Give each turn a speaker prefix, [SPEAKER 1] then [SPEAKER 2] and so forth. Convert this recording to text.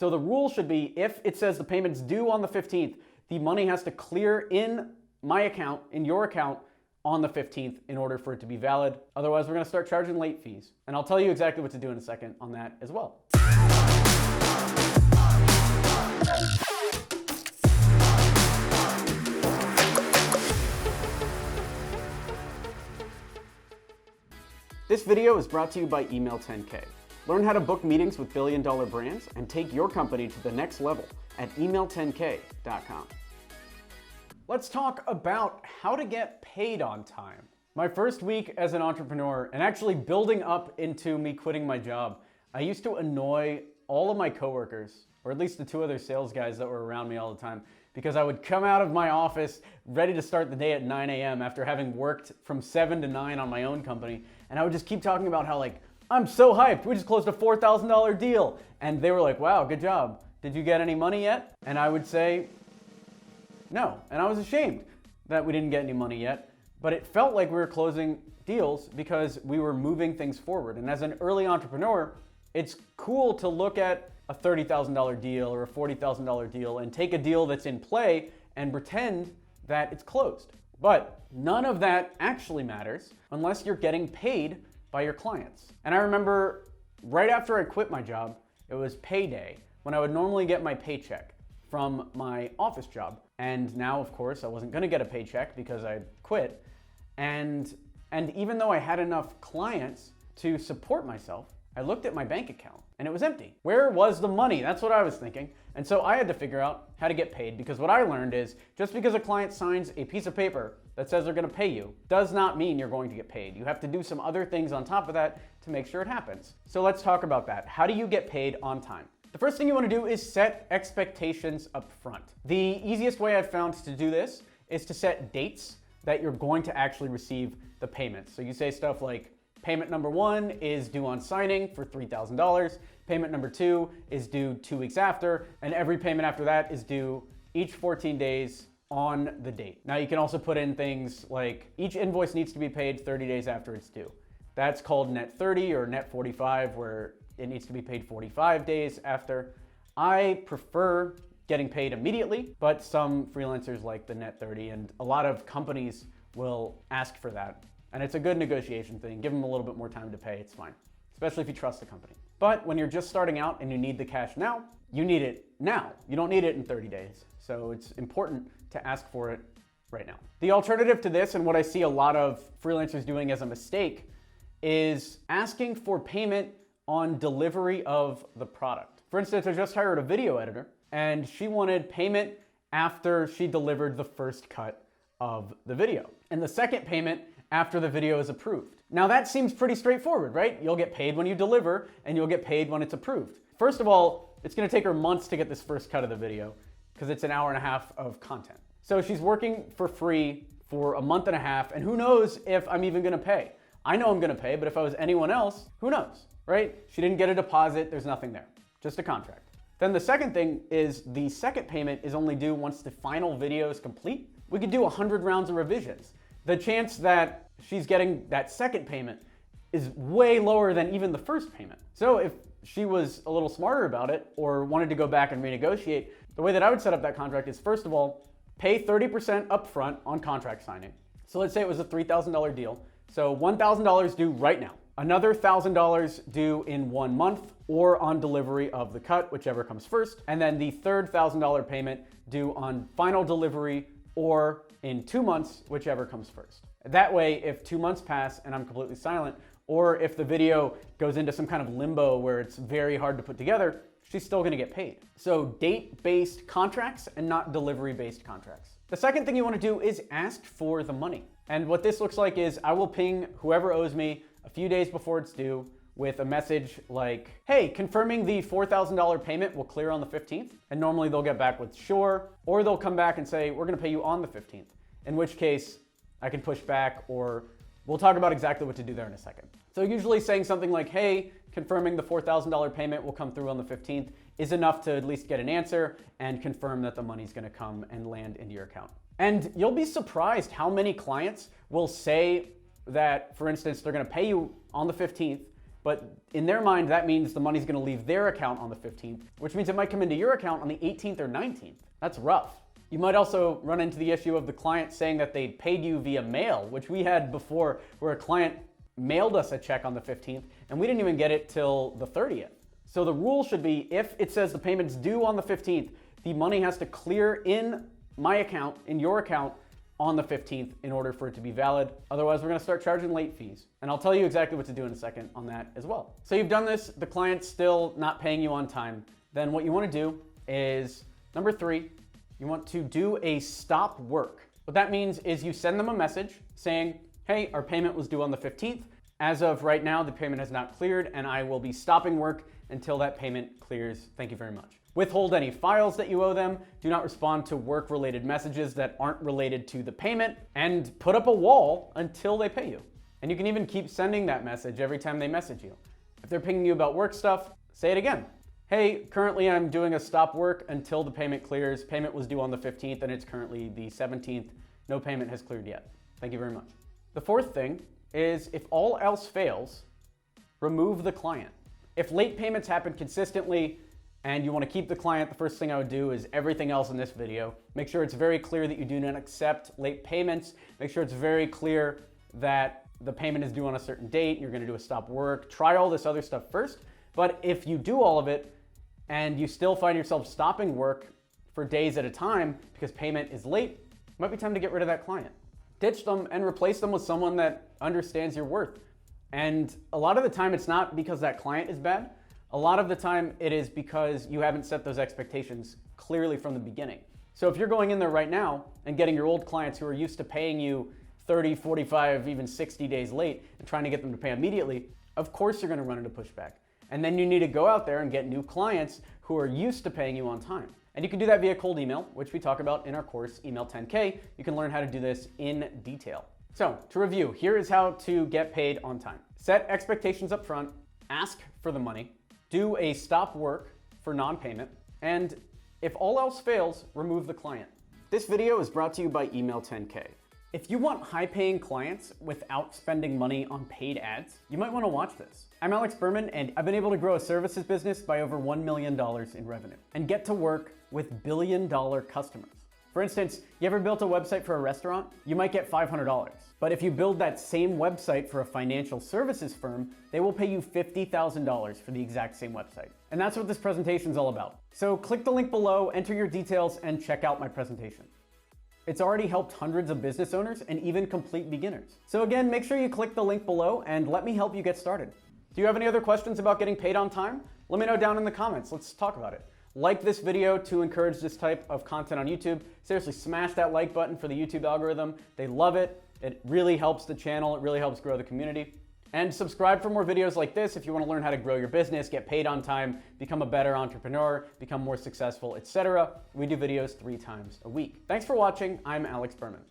[SPEAKER 1] So the rule should be, if it says the payment's due on the 15th, the money has to clear in my account, in your account, on the 15th in order for it to be valid. Otherwise, we're gonna start charging late fees. And I'll tell you exactly what to do in a second on that as well. This video is brought to you by Email 10K. Learn how to book meetings with billion-dollar brands and take your company to the next level at email10k.com. Let's talk about how to get paid on time. My first week as an entrepreneur, and actually building up into me quitting my job, I used to annoy all of my coworkers, or at least the two other sales guys that were around me all the time, because I would come out of my office ready to start the day at 9 a.m. after having worked from 7 to 9 on my own company, and I would just keep talking about how, like, I'm so hyped, we just closed a $4,000 deal. And they were like, wow, good job. Did you get any money yet? And I would say, no. And I was ashamed that we didn't get any money yet, but it felt like we were closing deals because we were moving things forward. And as an early entrepreneur, it's cool to look at a $30,000 deal or a $40,000 deal and take a deal that's in play and pretend that it's closed. But none of that actually matters unless you're getting paid by your clients. And I remember right after I quit my job, it was payday, when I would normally get my paycheck from my office job. And now, of course, I wasn't gonna get a paycheck because I quit. And even though I had enough clients to support myself, I looked at my bank account and it was empty. Where was the money? That's what I was thinking. And so I had to figure out how to get paid, because what I learned is just because a client signs a piece of paper that says they're gonna pay you does not mean you're going to get paid. You have to do some other things on top of that to make sure it happens. So let's talk about that. How do you get paid on time? The first thing you wanna do is set expectations up front. The easiest way I've found to do this is to set dates that you're going to actually receive the payments. So you say stuff like, payment number 1 is due on signing for $3,000. Payment number 2 is due 2 weeks after, and every payment after that is due each 14 days on the date. Now you can also put in things like each invoice needs to be paid 30 days after it's due. That's called net 30 or net 45, where it needs to be paid 45 days after. I prefer getting paid immediately, but some freelancers like the net 30, and a lot of companies will ask for that. And it's a good negotiation thing. Give them a little bit more time to pay, it's fine, especially if you trust the company. But when you're just starting out and you need the cash now, you need it now. You don't need it in 30 days. So it's important to ask for it right now. The alternative to this, and what I see a lot of freelancers doing as a mistake, is asking for payment on delivery of the product. For instance, I just hired a video editor, and she wanted payment after she delivered the first cut of the video, and the second payment after the video is approved. Now that seems pretty straightforward, right? You'll get paid when you deliver, and you'll get paid when it's approved. First of all, it's gonna take her months to get this first cut of the video, because it's an hour and a half of content. So she's working for free for a month and a half, and who knows if I'm even gonna pay. I know I'm gonna pay, but if I was anyone else, who knows, right? She didn't get a deposit, there's nothing there, just a contract. Then the second thing is the second payment is only due once the final video is complete. We could do 100 rounds of revisions. The chance that she's getting that second payment is way lower than even the first payment. So if she was a little smarter about it or wanted to go back and renegotiate, the way that I would set up that contract is, first of all, pay 30% upfront on contract signing. So let's say it was a $3,000 deal. So $1,000 due right now. Another $1,000 due in 1 month or on delivery of the cut, whichever comes first. And then the third $1,000 payment due on final delivery or in 2 months, whichever comes first. That way, if 2 months pass and I'm completely silent, or if the video goes into some kind of limbo where it's very hard to put together, she's still gonna get paid. So date-based contracts and not delivery-based contracts. The second thing you wanna do is ask for the money. And what this looks like is I will ping whoever owes me a few days before it's due with a message like, hey, confirming the $4,000 payment will clear on the 15th. And normally they'll get back with sure, or they'll come back and say, we're gonna pay you on the 15th. In which case I can push back, or we'll talk about exactly what to do there in a second. So usually saying something like, hey, confirming the $4,000 payment will come through on the 15th is enough to at least get an answer and confirm that the money's gonna come and land into your account. And you'll be surprised how many clients will say that, for instance, they're gonna pay you on the 15th, but in their mind, that means the money's gonna leave their account on the 15th, which means it might come into your account on the 18th or 19th. That's rough. You might also run into the issue of the client saying that they paid you via mail, which we had before, where a client mailed us a check on the 15th and we didn't even get it till the 30th. So the rule should be, if it says the payment's due on the 15th, the money has to clear in my account, in your account, on the 15th in order for it to be valid. Otherwise, we're gonna start charging late fees. And I'll tell you exactly what to do in a second on that as well. So you've done this, the client's still not paying you on time. Then what you wanna do is, number 3, you want to do a stop work. What that means is you send them a message saying, hey, our payment was due on the 15th. As of right now, the payment has not cleared and I will be stopping work until that payment clears. Thank you very much. Withhold any files that you owe them. Do not respond to work-related messages that aren't related to the payment, and put up a wall until they pay you. And you can even keep sending that message every time they message you. If they're pinging you about work stuff, say it again. Hey, currently I'm doing a stop work until the payment clears. Payment was due on the 15th and it's currently the 17th. No payment has cleared yet. Thank you very much. The 4th thing is, if all else fails, remove the client. If late payments happen consistently and you want to keep the client, the first thing I would do is everything else in this video. Make sure it's very clear that you do not accept late payments. Make sure it's very clear that the payment is due on a certain date. You're going to do a stop work. Try all this other stuff first. But if you do all of it and you still find yourself stopping work for days at a time because payment is late, it might be time to get rid of that client. Ditch them and replace them with someone that understands your worth. And a lot of the time, it's not because that client is bad. A lot of the time, it is because you haven't set those expectations clearly from the beginning. So if you're going in there right now and getting your old clients who are used to paying you 30, 45, even 60 days late and trying to get them to pay immediately, of course you're gonna run into pushback. And then you need to go out there and get new clients who are used to paying you on time. And you can do that via cold email, which we talk about in our course, Email 10K. You can learn how to do this in detail. So to review, here is how to get paid on time. Set expectations up front, ask for the money, do a stop work for non-payment, and if all else fails, remove the client. This video is brought to you by Email 10K. If you want high-paying clients without spending money on paid ads, you might want to watch this. I'm Alex Berman, and I've been able to grow a services business by over $1 million in revenue and get to work with billion-dollar customers. For instance, you ever built a website for a restaurant? You might get $500. But if you build that same website for a financial services firm, they will pay you $50,000 for the exact same website. And that's what this presentation is all about. So click the link below, enter your details, and check out my presentation. It's already helped hundreds of business owners and even complete beginners. So again, make sure you click the link below and let me help you get started. Do you have any other questions about getting paid on time? Let me know down in the comments. Let's talk about it. Like this video to encourage this type of content on YouTube. Seriously, smash that like button for the YouTube algorithm. They love it. It really helps the channel. It really helps grow the community. And subscribe for more videos like this if you want to learn how to grow your business, get paid on time, become a better entrepreneur, become more successful, etc. We do videos 3 times a week. Thanks for watching. I'm Alex Berman.